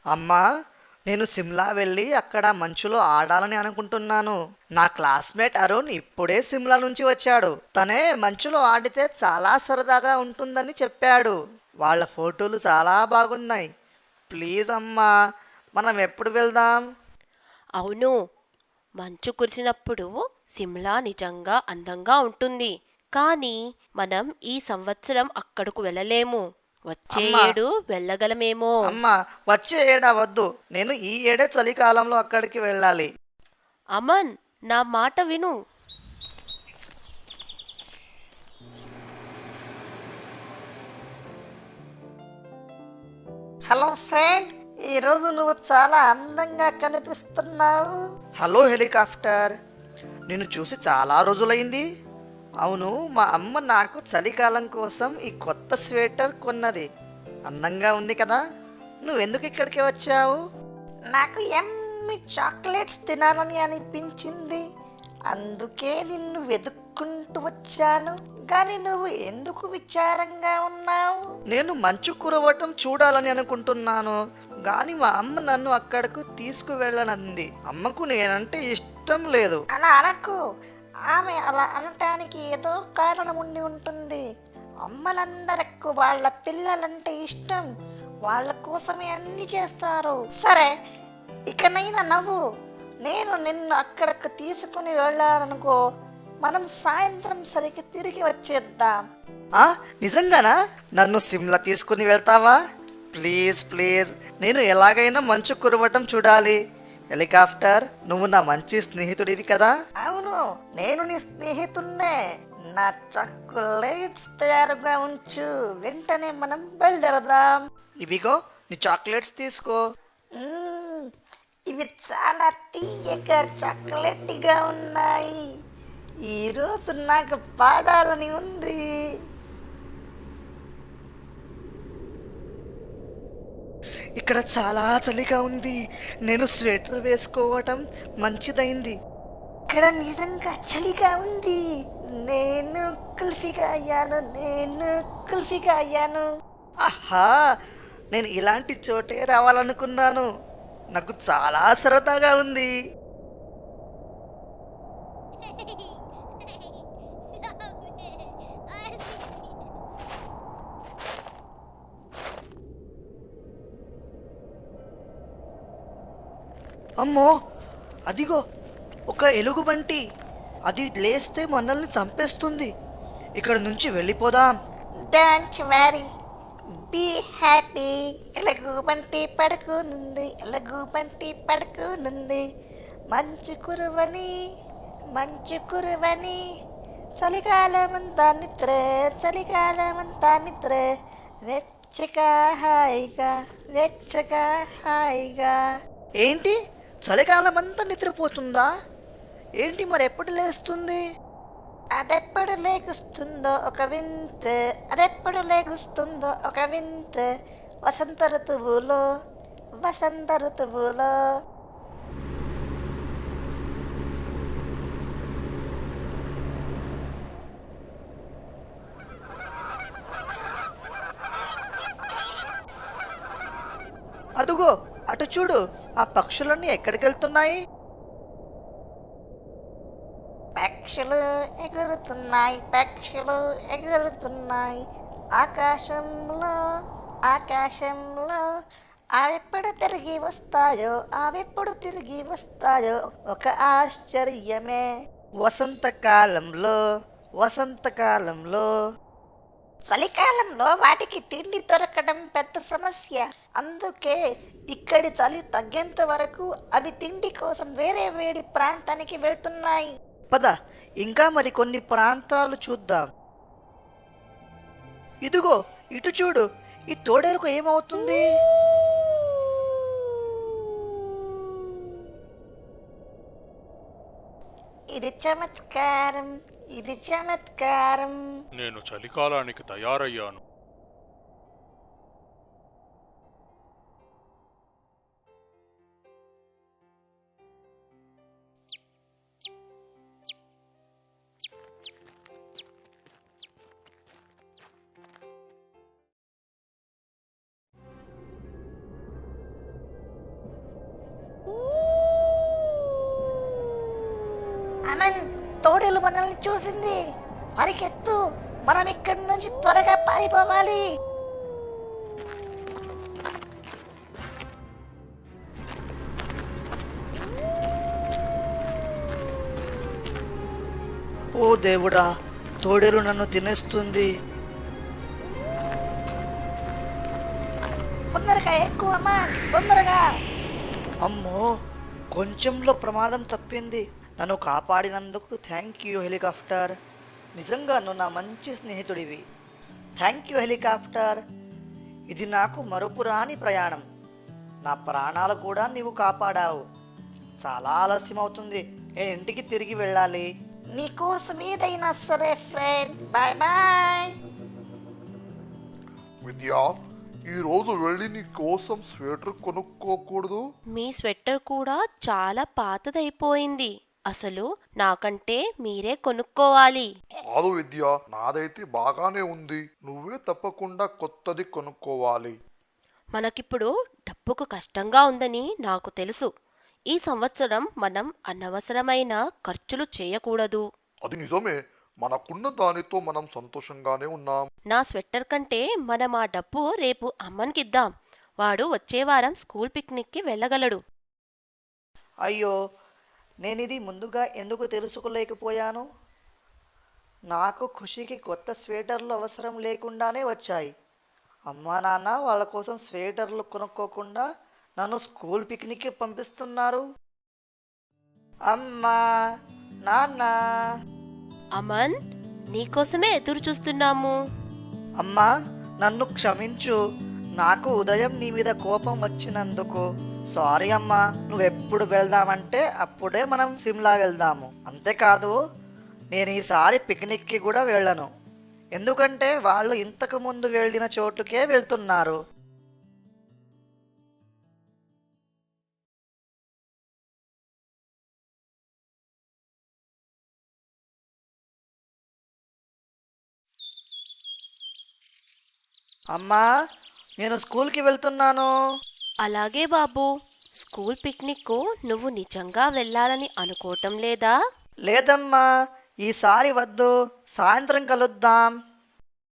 అమ్మా, నేను సిమ్లా వెళ్ళి అక్కడ మంచులో ఆడాలని అనుకుంటున్నాను. నా క్లాస్మేట్ అరుణ్ ఇప్పుడే సిమ్లా నుంచి వచ్చాడు. తనే మంచులో ఆడితే చాలా సరదాగా ఉంటుందని చెప్పాడు. వాళ్ళ ఫోటోలు చాలా బాగున్నాయి. ప్లీజ్ అమ్మా, మనం ఎప్పుడు వెళ్దాం? అవును, మంచు కురిసినప్పుడు సిమ్లా నిజంగా అందంగా ఉంటుంది. కానీ మనం ఈ సంవత్సరం అక్కడకు వెళ్ళలేము. వచ్చే అమ్మా, ఏడు వెళ్ళగలమేమో. అమ్మా, వచ్చే ఏడా వద్దు. నేను ఈ ఏడే చలికాలంలో అక్కడికి వెళ్ళాలి. అమన్, నా మాట విను. హలో ఫ్రెండ్, ఈరోజు నువ్వు చాలా అందంగా కనిపిస్తున్నావు. హలో హెలికాప్టర్, నిన్ను చూసి చాలా రోజులైంది. అవును, మా అమ్మ నాకు చలికాలం కోసం ఈ కొత్త స్వెటర్ కొన్నది. అందంగా ఉంది కదా. నువ్వెందుకు ఇక్కడికి వచ్చావు? నాకు ఎమ్మి చాక్లెట్స్ తినాలని అనిపించింది. అందుకే నిన్ను వెతుక్కుంటూ వచ్చాను. కానీ నువ్వు ఎందుకు విచారంగా ఉన్నావు? నేను మంచు కురవటం చూడాలని అనుకుంటున్నాను. గాని మా అమ్మ నన్ను అక్కడకు తీసుకువెళ్ళనంది. అమ్మకు నేనంటే ఇష్టం లేదు. అలా అనకు. ఆమె అలా అనటానికి ఏదో కారణం ఉండి ఉంటుంది. అమ్మలందరకు వాళ్ళ పిల్లలంటే ఇష్టం. వాళ్ళ కోసమే అన్ని చేస్తారు. సరే, ఇకనైనా నవ్వు. నేను నిన్ను అక్కడకు తీసుకుని వెళ్ళాలనుకో, మనం సాయంత్రం సరికి తిరిగి వచ్చేద్దాం. నిజంగానా? నన్ను సిమ్లా తీసుకుని వెళ్తావా? ప్లీజ్ ప్లీజ్, నేను ఎలాగైనా మంచు కురవటం చూడాలి. హెలికాప్టర్, నువ్వు నా మంచి స్నేహితుడివి కదా. అవును, నేను నీ స్నేహితున్నే. నా చాక్లెట్స్ తయారుగా ఉంచు. వెంటనే మనం బయలుదేరదాం. ఇవిగో నీ చాక్లెట్స్ తీసుకో. ఇవి చాలా తీయగా చాక్లెట్గా ఉన్నాయి. ఈరోజు నాకు పాడాలని ఉంది. ఇక్కడ చాలా చలిగా ఉంది. నేను స్వెటర్ వేసుకోవటం మంచిదైంది. ఇక్కడ నిజంగా చలిగా ఉంది. నేను కుల్ఫీగా అయ్యాను. ఆహా, నేను ఇలాంటి చోటే రావాలనుకున్నాను. నాకు చాలా సరదాగా ఉంది. అమ్మో, అదిగో ఒక ఎలుగుబంటి. అది లేస్తే మనల్ని చంపేస్తుంది. ఇక్కడ నుంచి వెళ్ళిపోదాం. Don't worry, be happy. ఎలుగుబంటి పడుకునుంది. మంచు కురువని చలికాలమంతా నిద్ర వెచ్చగా హాయిగా. ఏంటి, చలికాలమంతా నిద్రపోతుందా? ఏంటి మరి ఎప్పుడు లేస్తుంది? అదెప్పుడు లేగుస్తుందో ఒక వింత వసంత ఋతువులో. అదుగో అటు చూడు, ఆ పక్షులన్నీ ఎక్కడికి వెళ్తున్నాయి? పక్షులు ఎగురుతున్నాయి ఆకాశంలో. అవెప్పుడు తిరిగి వస్తాయో ఒక ఆశ్చర్యమే. వసంతకాలంలో చలికాలంలో వాటికి తిండి దొరకడం పెద్ద సమస్య. అందుకే ఇక్కడి చలి తగ్గేంత వరకు అవి తిండి కోసం వేరే వేడి ప్రాంతానికి వెళ్తున్నాయి. పద, ఇంకా మరి కొన్ని ప్రాంతాలు చూద్దాం. ఇదిగో ఇటు చూడు, ఈ తోడేలకు ఏమవుతుంది? ఇది చమత్కారం. నేను చలికాలానికి తయారయ్యాను. తోడేలు మనల్ని చూసింది. పరిగెత్తు, మనం ఇక్కడి నుంచి త్వరగా పారిపోవాలి. ఓ దేవుడా, తోడేలు నన్ను తినేస్తుంది. తొందరగా ఎక్కువ తొందరగా. అమ్మో, కొంచెంలో ప్రమాదం తప్పింది. నన్ను కాపాడినందుకు థ్యాంక్ యూ హెలికాప్టర్. నిజంగా నువ్వు నా మంచి స్నేహితుడివి. Thank you helicopter. ఇది నాకు మరుపురాని ప్రయాణం. నా ప్రాణాలు కూడా నీవు కాపాడావు. చాలా ఆలస్యం అవుతుంది, నేను ఇంటికి తిరిగి వెళ్ళాలి. నీకోసం ఏదైనా సరే ఫ్రెండ్. Bye bye. విద్యా, ఈ రోజు వెళ్ళి నీ కోసం స్వెటర్ కొనుక్కోకూడదు? మీ స్వెటర్ కూడా చాలా పాతదైపోయింది. అసలు నాకంటే మీరే కొనుక్కోవాలి. కాదు విద్య, నాదైతే బాగానే ఉంది. నువ్వే తప్పకుండా కొత్తది కొనుక్కోవాలి. మనకిప్పుడు డబ్బుకు కష్టంగా ఉందని నాకు తెలుసు. ఈ సంవత్సరం మనం అనవసరమైన ఖర్చులు చేయకూడదు. అది నిజమే, మనకున్న దానితో మనం సంతోషంగానే ఉన్నాం. నా స్వెటర్ కంటే మనం ఆ డబ్బు రేపు అమ్మన్కిద్దాం. వాడు వచ్చే వారం స్కూల్ పిక్నిక్కి వెళ్ళగలడు. అయ్యో, నేనిది ముందుగా ఎందుకు తెలుసుకోలేకపోయాను? నాకు ఖుషికి కొత్త స్వెటర్లు అవసరం లేకుండానే వచ్చాయి. అమ్మా నాన్న వాళ్ళ కోసం స్వెటర్లు కొనుక్కోకుండా నన్ను స్కూల్ పిక్నిక్కి పంపిస్తున్నారు. అమ్మా, నాన్న. అమన్, నీకోసమే ఎదురు చూస్తున్నాము. అమ్మా, నన్ను క్షమించు. నాకు ఉదయం నీ మీద కోపం వచ్చినందుకు సారీ అమ్మా. నువ్వెప్పుడు వెళ్దామంటే అప్పుడే మనం సిమ్లా వెళ్దాము. అంతేకాదు, నేను ఈసారి పిక్నిక్కి కూడా వెళ్ళను. ఎందుకంటే వాళ్ళు ఇంతకు ముందు వెళ్ళిన చోటుకే వెళ్తున్నారు. అమ్మా, నేను స్కూల్కి వెళ్తున్నాను. అలాగే బాబు, స్కూల్ పిక్నిక్కు నువ్వు నిజంగా వెళ్ళాలని అనుకోవటం లేదా? లేదమ్మా, ఈసారి వద్దు. సాయంత్రం కలుద్దాం.